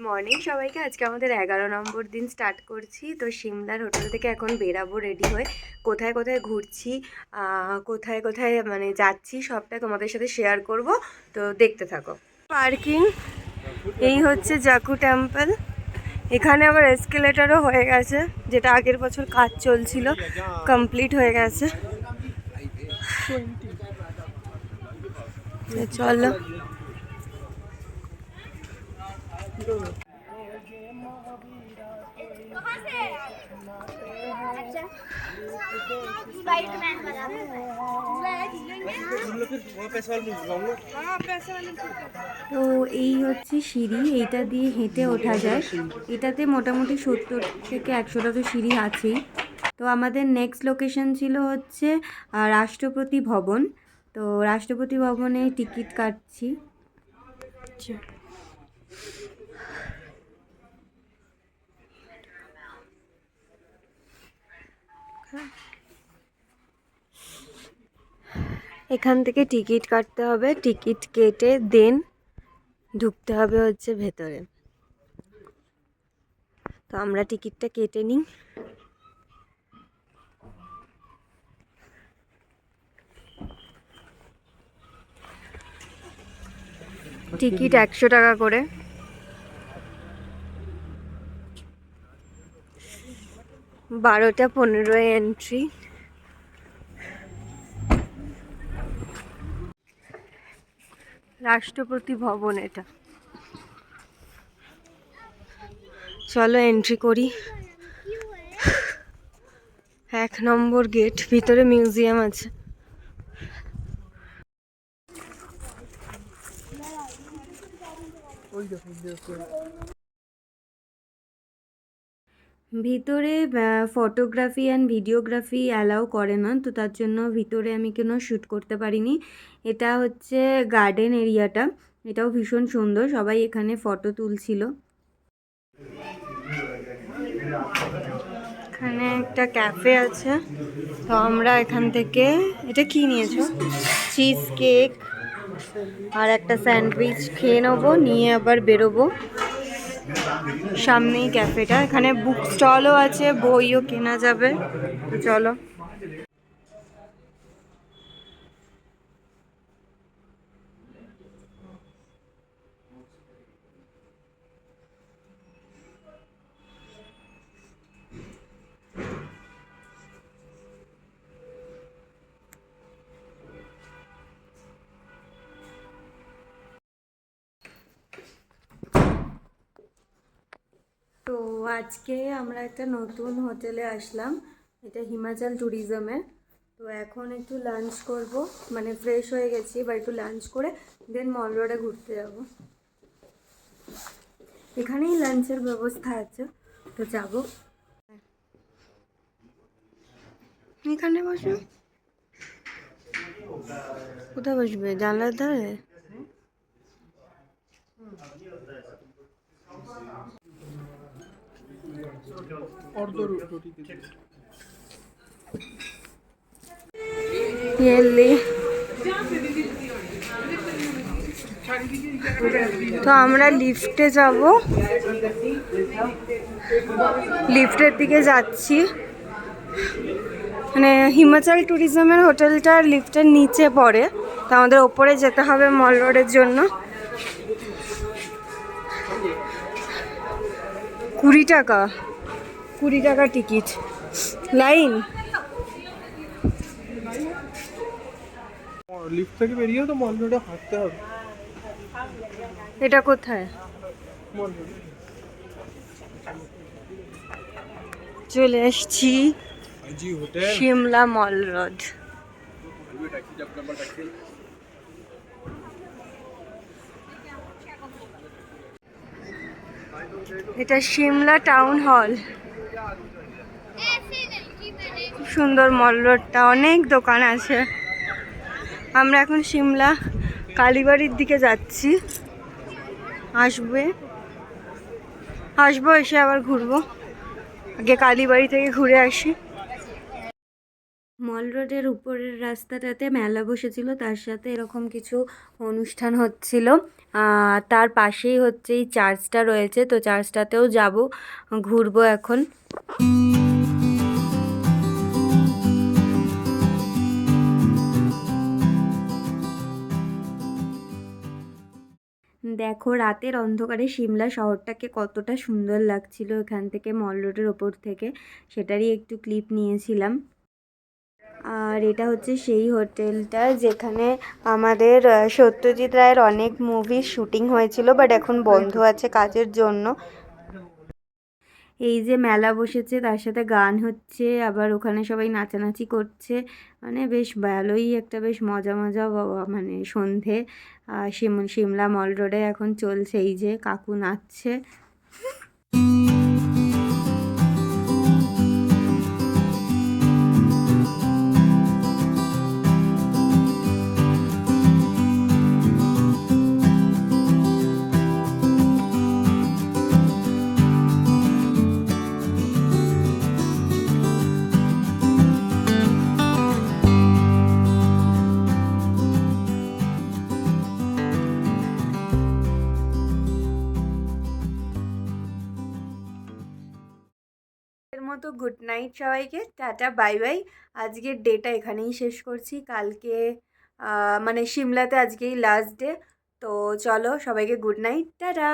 Morning সবাইকে। আজকে আমাদের 11 নম্বর দিন স্টার্ট করছি। তো সিমলার হোটেল থেকে এখন বেরাবো রেডি হয়ে। কোথায় কোথায় ঘুরছি, কোথায় কোথায় মানে যাচ্ছি সবটা তোমাদের সাথে শেয়ার করব। তো দেখতে থাকো। পার্কিং এই হচ্ছে জাকু টেম্পল। এখানে আবার এসকেলেটারও হয়ে গেছে, যেটা আগের বছর কাজ চলছিল, কমপ্লিট হয়ে গেছে। চলো। তো এই হচ্ছে সিঁড়ি, এইটা দিয়ে হেঁটে ওঠা যায়। এটাতে মোটামুটি 70 থেকে 100টা তো সিঁড়ি আছেই। তো আমাদের নেক্সট লোকেশন ছিল হচ্ছে রাষ্ট্রপতি ভবন। তো রাষ্ট্রপতি ভবনে টিকিট কাটছি। এখান থেকে টিকিট কাটতে হবে, টিকিট কেটে দেন ঢুকতে হবে হচ্ছে ভেতরে। তো আমরা টিকিটটা কেটে নিই। টিকিট 100 টাকা করে। বারোটা 15 এন্ট্রি। রাষ্ট্রপতি ভবন এটা। চলো এন্ট্রি করি। 1 নম্বর গেট। ভিতরে মিউজিয়াম আছে। ভিতরে ফটোগ্রাফি অ্যান্ড ভিডিওগ্রাফি অ্যালাউ করে না, তো তার জন্য ভিতরে আমি কোনো শ্যুট করতে পারিনি। এটা হচ্ছে গার্ডেন এরিয়াটা, এটাও ভীষণ সুন্দর, সবাই এখানে ফটো তুলছিল। এখানে একটা ক্যাফে আছে, তো আমরা এখান থেকে এটা কি নিয়েছো, চিজ কেক আর একটা স্যান্ডউইচ খেয়ে নেবো, নিয়ে আবার বেরোবো। সামনেই ক্যাফেটা, এখানে বুক স্টলও আছে, বইও কেনা যাবে। তো চলো। তো আজকে আমরা একটা নতুন হোটেলে আসলাম, এটা হিমাচল ট্যুরিজমে। তো এখন একটু লাঞ্চ করব, মানে ফ্রেশ হয়ে গেছি, বা একটু লাঞ্চ করে দেন মল রোডে ঘুরতে যাব। এখানেই লাঞ্চের ব্যবস্থা আছে, তো যাব। এখানে বসো। কোথায় বসবে? জানলার ধারে? তো আমরা লিফটে যাব, লিফটের দিকে যাচ্ছি। মানে হিমাচল ট্যুরিজমের হোটেলটার লিফটের নিচে পড়ে, তো আমাদের ওপরে যেতে হবে মল রোডের জন্য। 20 টাকা, 20 টাকা টিকিট। লাইন লিফট থেকে বেরিয়েও তো মল রোডে হাঁটতে হবে। এটা কোথায়? চলে এসছি সিমলা মল রোড। এটা সিমলা টাউন হল। খুব সুন্দর মল রোডটা, অনেক দোকান আছে। আমরা এখন সিমলা কালীবাড়ির দিকে যাচ্ছি। আসবো, এসে আবার ঘুরবো। আগে কালীবাড়ি থেকে ঘুরে আসি। মল রোডের উপরের রাস্তাটাতে মেলা বসেছিল, তার সাথে এরকম কিছু অনুষ্ঠান হচ্ছিল। তার পাশেই হচ্ছে এই চার্চটা রয়েছে, তো চার্চটাতেও যাব, ঘুরবো এখন। দেখো রাতের অন্ধকারে সিমলা শহরটাকে কতটা সুন্দর লাগছিল এখান থেকে, মল রোডের ওপর থেকে, সেটারই একটু ক্লিপ নিয়েছিলাম। আর এটা হচ্ছে সেই হোটেলটা যেখানে আমাদের সত্যজিৎ রায়ের অনেক মুভির শুটিং হয়েছিল, বাট এখন বন্ধ আছে কাজের জন্য। এই যে মেলা বসেছে, তার সাথে গান হচ্ছে, আবার ওখানে সবাই নাচানাচি করছে, মানে বেশ ভালোই একটা বেশ মজা মজা মানে সন্ধে সিমলা মল রোডে এখন চলছে। এই যে কাকু নাচছে। এর মতো গুড নাইট সবাইকে, টাটা বাই বাই। আজকের ডেটা এখানেই শেষ করছি। কালকে মানে সিমলাতে আজকেই লাস্ট ডে। তো চলো সবাইকে গুড নাইট, টাটা।